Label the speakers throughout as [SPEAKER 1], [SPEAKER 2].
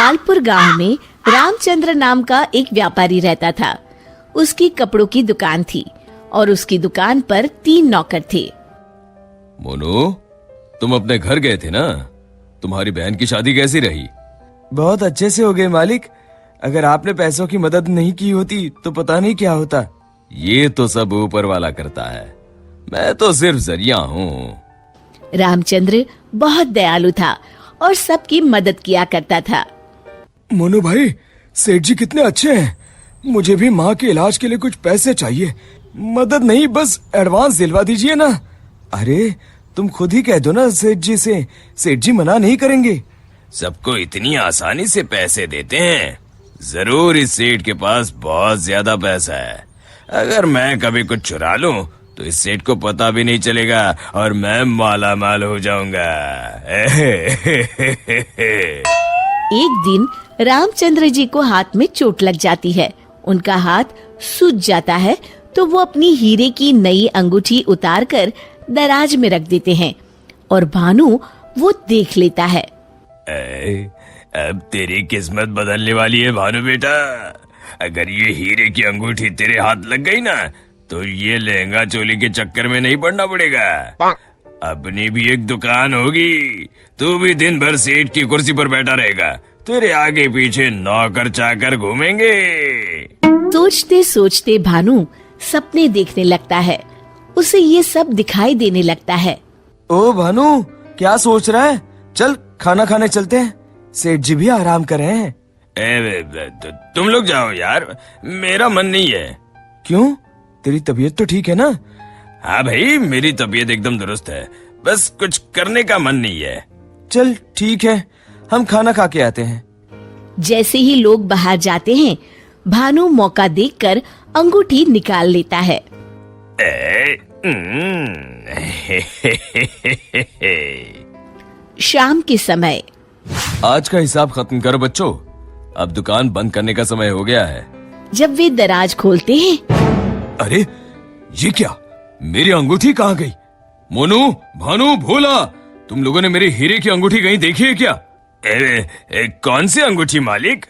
[SPEAKER 1] लालपुर गांव में रामचंद्र नाम का एक व्यापारी रहता था। उसकी कपड़ों की दुकान थी और उसकी दुकान पर 3 नौकर थे।
[SPEAKER 2] मोनू, तुम अपने घर गए थे ना? तुम्हारी बहन की शादी कैसी रही?
[SPEAKER 3] बहुत अच्छे से हो गए मालिक। अगर आपने पैसों की मदद नहीं की होती तो पता नहीं क्या होता।
[SPEAKER 2] ये तो सब ऊपर वाला करता है, मैं तो सिर्फ जरिया हूँ।
[SPEAKER 1] रामचंद्र बहुत दयालु था और सबकी मदद किया करता था।
[SPEAKER 3] मोनू भाई, सेठ जी कितने अच्छे हैं। मुझे भी माँ के इलाज के लिए कुछ पैसे चाहिए। मदद नहीं, बस एडवांस दिलवा दीजिए ना। अरे तुम खुद ही कह दो ना सेठ जी से, सेठ जी मना नहीं करेंगे।
[SPEAKER 2] सबको इतनी आसानी से पैसे देते हैं? जरूर इस सेठ के पास बहुत ज्यादा पैसा है। अगर मैं कभी कुछ चुरा लूं तो इस सेठ को पता भी नहीं चलेगा और मैं माला माल हो जाऊंगा।
[SPEAKER 1] एक दिन रामचंद्र जी को हाथ में चोट लग जाती है। उनका हाथ सूज जाता है तो वो अपनी हीरे की नई अंगूठी उतारकर दराज में रख देते हैं और भानु वो देख लेता है।
[SPEAKER 2] अब तेरी किस्मत बदलने वाली है भानु बेटा। अगर ये हीरे की अंगूठी तेरे हाथ लग गई ना तो ये लहंगा चोली के चक्कर में नहीं पड़ना पड़ेगा। अपनी भी एक दुकान होगी, तू भी दिन भर सेठ की कुर्सी पर बैठा रहेगा, तेरे आगे पीछे नौकर चाकर घूमेंगे।
[SPEAKER 1] सोचते सोचते भानु सपने देखने लगता है। उसे ये सब दिखाई देने लगता है।
[SPEAKER 3] ओ भानु, क्या सोच रहा है? चल खाना खाने चलते हैं, सेठ जी भी आराम कर रहे हैं।
[SPEAKER 2] तुम लोग जाओ यार, मेरा मन नहीं है।
[SPEAKER 3] क्यों? तेरी तबीयत तो ठीक है ना?
[SPEAKER 2] हाँ भाई, मेरी तबीयत एकदम दुरुस्त है, बस कुछ करने का मन नहीं है।
[SPEAKER 3] चल ठीक है, हम खाना खा के आते हैं।
[SPEAKER 1] जैसे ही लोग बाहर जाते हैं, भानु मौका देखकर अंगूठी निकाल लेता है। शाम के समय।
[SPEAKER 2] आज का हिसाब खत्म करो बच्चों, अब दुकान बंद करने का समय हो गया है।
[SPEAKER 1] जब वे दराज खोलते हैं,
[SPEAKER 2] अरे ये क्या, मेरी अंगूठी कहाँ गई? मोनू, भानु, भोला, तुम लोगों ने मेरी हीरे की अंगूठी कहीं देखी है क्या? कौन सी अंगूठी मालिक?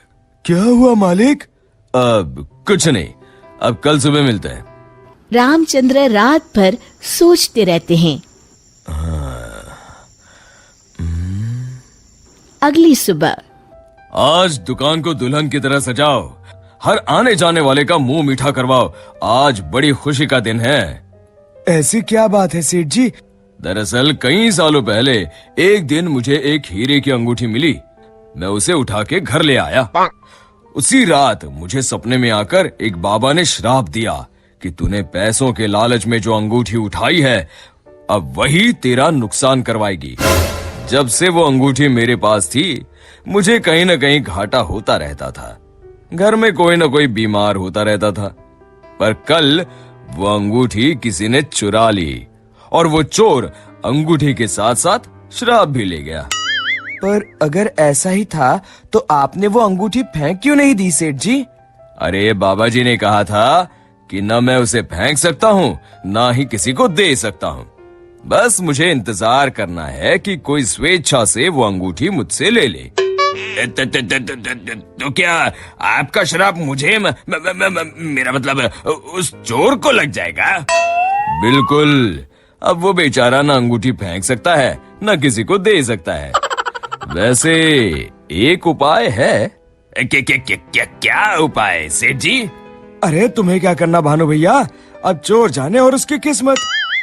[SPEAKER 3] क्या हुआ मालिक?
[SPEAKER 2] अब कुछ नहीं, अब कल सुबह मिलते हैं।
[SPEAKER 1] रामचंद्र रात भर सोचते रहते हैं। अगली सुबह।
[SPEAKER 2] आज दुकान को दुल्हन की तरह सजाओ, हर आने जाने वाले का मुंह मीठा करवाओ, आज बड़ी खुशी का दिन है।
[SPEAKER 3] ऐसी क्या बात है सेठ जी?
[SPEAKER 2] दरअसल कई सालों पहले एक दिन मुझे एक हीरे की अंगूठी मिली। मैं उसे उठा के घर ले आया। उसी रात मुझे सपने में आकर एक बाबा ने श्राप दिया कि तूने पैसों के लालच में जो अंगूठी उठाई है, अब वही तेरा नुकसान करवाएगी। जब से वो अंगूठी मेरे पास थी, मुझे कहीं न कहीं घाटा होता रहता था। घर में कोई न कोई बीमार होता रहता था। पर कल वो अंगूठी किसी ने चुरा ली और वो चोर अंगूठी के साथ साथ श्राप भी ले गया।
[SPEAKER 3] पर अगर ऐसा ही था तो आपने वो अंगूठी फेंक क्यों नहीं दी सेठ जी?
[SPEAKER 2] अरे बाबा जी ने कहा था कि न मैं उसे फेंक सकता हूँ, ना ही किसी को दे सकता हूँ। बस मुझे इंतजार करना है कि कोई स्वेच्छा से वो अंगूठी मुझसे ले ले। तो क्या आपका श्राप मुझे मेरा मतलब उस चोर को लग जाएगा? बिल्कुल। अब वो बेचारा ना अंगूठी फेंक सकता है, न किसी को दे सकता है। वैसे एक उपाय है। क्या उपाय सेठ जी?
[SPEAKER 3] अरे तुम्हें क्या करना भानु भैया, अब चोर जाने और उसकी किस्मत।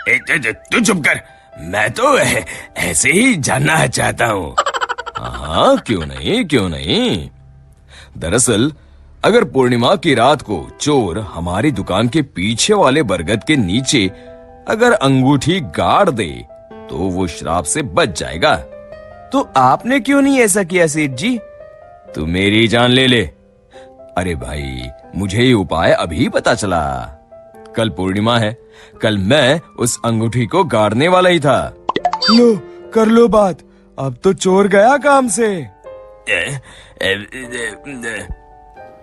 [SPEAKER 2] तू चुप कर, मैं तो ऐसे ही जानना चाहता हूँ। हाँ, क्यों नहीं, क्यों नहीं। दरअसल अगर पूर्णिमा की रात को चोर हमारी दुकान के पीछे वाले बरगद के नीचे अगर अंगूठी गाड़ दे तो वो श्राप से बच जाएगा।
[SPEAKER 3] तो आपने क्यों नहीं ऐसा किया सेठ जी?
[SPEAKER 2] तू मेरी जान ले ले। अरे भाई, मुझे ये उपाय अभी पता चला। कल पूर्णिमा है, कल मैं उस अंगूठी को गाड़ने वाला ही था।
[SPEAKER 3] लो, कर लो बात, अब तो चोर गया काम से।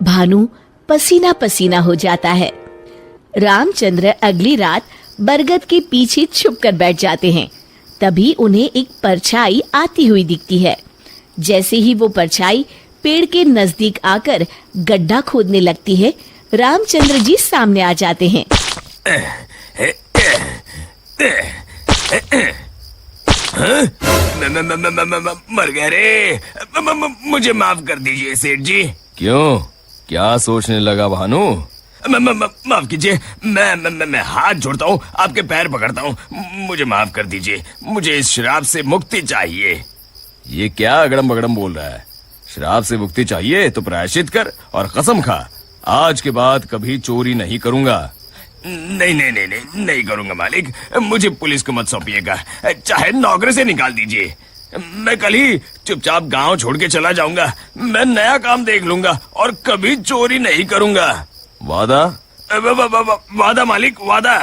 [SPEAKER 1] भानु पसीना पसीना हो जाता है। रामचंद्र अगली रात बरगद के पीछे छुपकर बैठ जाते हैं। तभी उन्हें एक परछाई आती हुई दिखती है। जैसे ही वो परछाई पेड़ के नजदीक आकर गड्ढा खोदने लगती है, रामचंद्र जी सामने आ जाते हैं।
[SPEAKER 2] मर गए रे। मुझे माफ कर दीजिए सेठ जी। क्यों, क्या सोचने लगा भानु? माफ कीजिए, मैं हाथ जोड़ता हूँ, आपके पैर पकड़ता हूँ, मुझे माफ कर दीजिए। मुझे इस शराब से मुक्ति चाहिए। ये क्या अगड़म बगड़म बोल रहा है? शराब से मुक्ति चाहिए तो प्रायश्चित कर और कसम खा, आज के बाद कभी चोरी नहीं करूंगा। नहीं नहीं नहीं नहीं नहीं करूंगा मालिक, मुझे पुलिस को मत सौंपिएगा, चाहे नौकरी से निकाल दीजिए। मैं कल ही चुपचाप गांव छोड़ के चला जाऊंगा। मैं नया काम देख लूंगा और कभी चोरी नहीं करूंगा। वादा? वादा मालिक, वादा।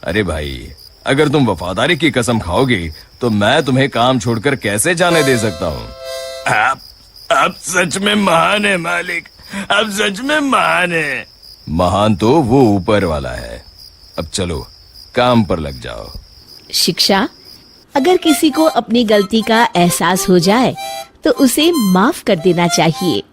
[SPEAKER 2] अरे भाई, अगर तुम वफादारी की कसम खाओगे तो मैं तुम्हें काम छोड़कर कैसे जाने दे सकता हूँ? आप सच में महान है मालिक, आप सच में महान है। महान तो वो ऊपर वाला है। अब चलो काम पर लग जाओ।
[SPEAKER 1] शिक्षा, अगर किसी को अपनी गलती का एहसास हो जाए तो उसे माफ कर देना चाहिए।